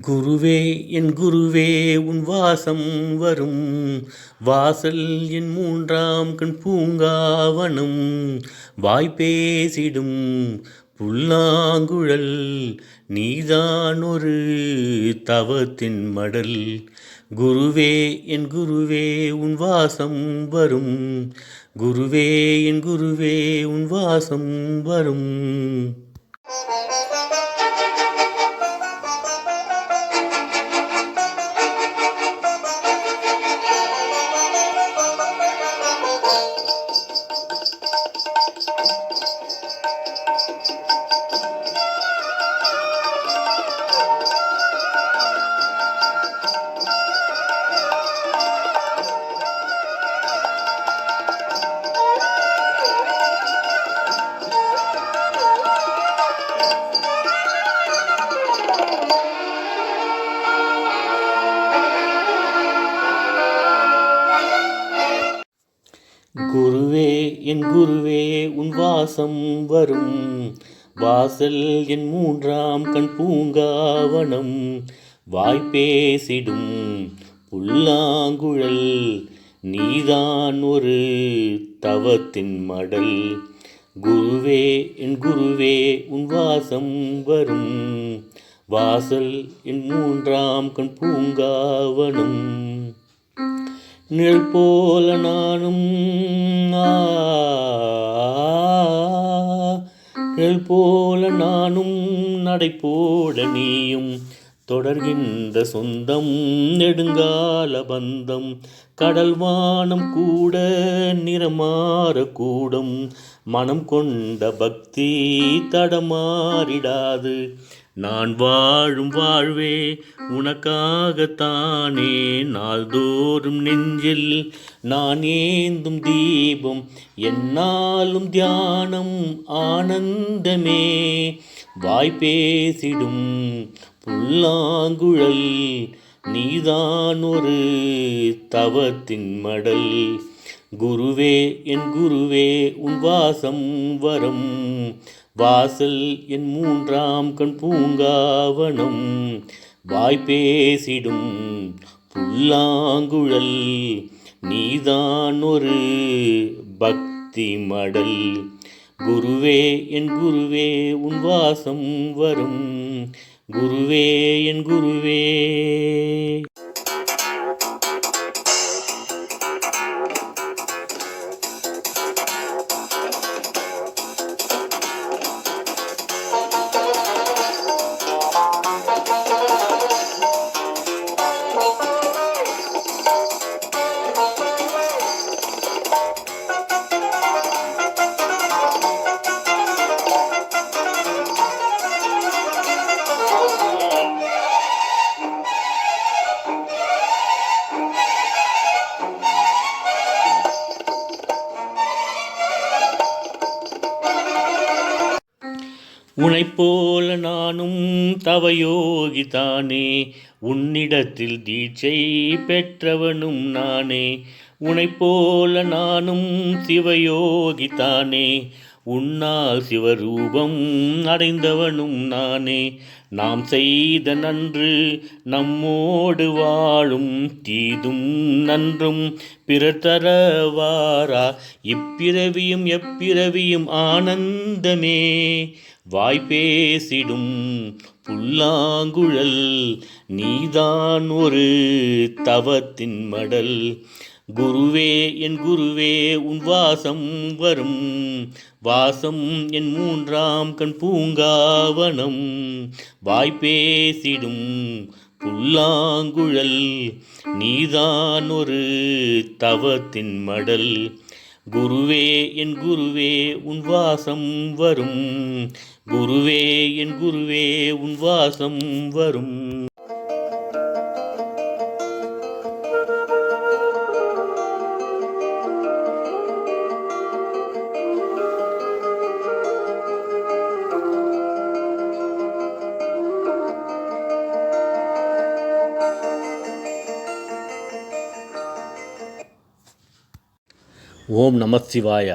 குருவே என் குருவே உன் வாசம் வரும் வாசல் என் மூன்றாம் கண் பூங்காவனம் வாய்ப்பேசிடும் புல்லாங்குழல் நீதான் ஒரு தவத்தின் மடல். குருவே என் குருவே உன் வாசம் வரும் குருவே என் குருவே உன் வாசம் வரும். குருவே என் குருவே உன் வாசம் வரும் வாசல் என் மூன்றாம் கண் பூங்காவனம் வாய்ப்பேசிடும் புல்லாங்குழல் நீதான் ஒரு தவத்தின் மடல். குருவே என் குருவே உன் வாசம் வரும் வாசல் என் மூன்றாம் கண் பூங்காவனம். நிழல் போல நானும் நிழல் போல நானும் நடை போட நீயும் தொடர்கின்ற சொந்தம் நெடுங்கால பந்தம். கடல் வானம் கூட நிறமாற கூடும் மனம் கொண்ட பக்தி தடமாறிடாது. நான் வாழும் வாழ்வே உனக்காகத்தானே நாள்தோறும் நெஞ்சில் நான் ஏந்தும் தீபம் என்னாலும் தியானம் ஆனந்தமே. வாய்ப்பேசிடும் புல்லாங்குழல் நீதான் ஒரு தவத்தின் மடல். குருவே என் குருவே உன் வாசம் வரும் வாசல் என் மூன்றாம் கண் பூங்காவனம் வாய்ப்பேசிடும் புல்லாங்குழல் நீதான் ஒரு பக்தி மடல். குருவே என் குருவே உன் வாசம் வரும் குருவே என் குருவே. உனைப்போல நானும் தவயோகிதானே உன்னிடத்தில் தீட்சை பெற்றவனும் நானே. உனைப்போல நானும் சிவயோகிதானே உன்னால் சிவரூபம் அடைந்தவனும் நானே. நாம் செய்த நன்று நம்மோடு வாழும் தீதும் நன்றும் பிறர் தரவாரா இப்பிறவியும் எப்பிறவியும் ஆனந்தமே. வாய்ப்பேசிடும் புல்லாங்குழல் நீதான் ஒரு தவத்தின் மடல். குருவே என் குருவே உன் வாசம் வரும் வாசம் என் மூன்றாம் கண் பூங்காவனம் வாய்ப்பேசிடும் புல்லாங்குழல் நீதான் ஒரு தவத்தின் மடல். குருவே என் குருவே உன் வாசம் வரும் குருவே என் குருவே உன் வாசம் வரும். ஓம் நம சிவாய.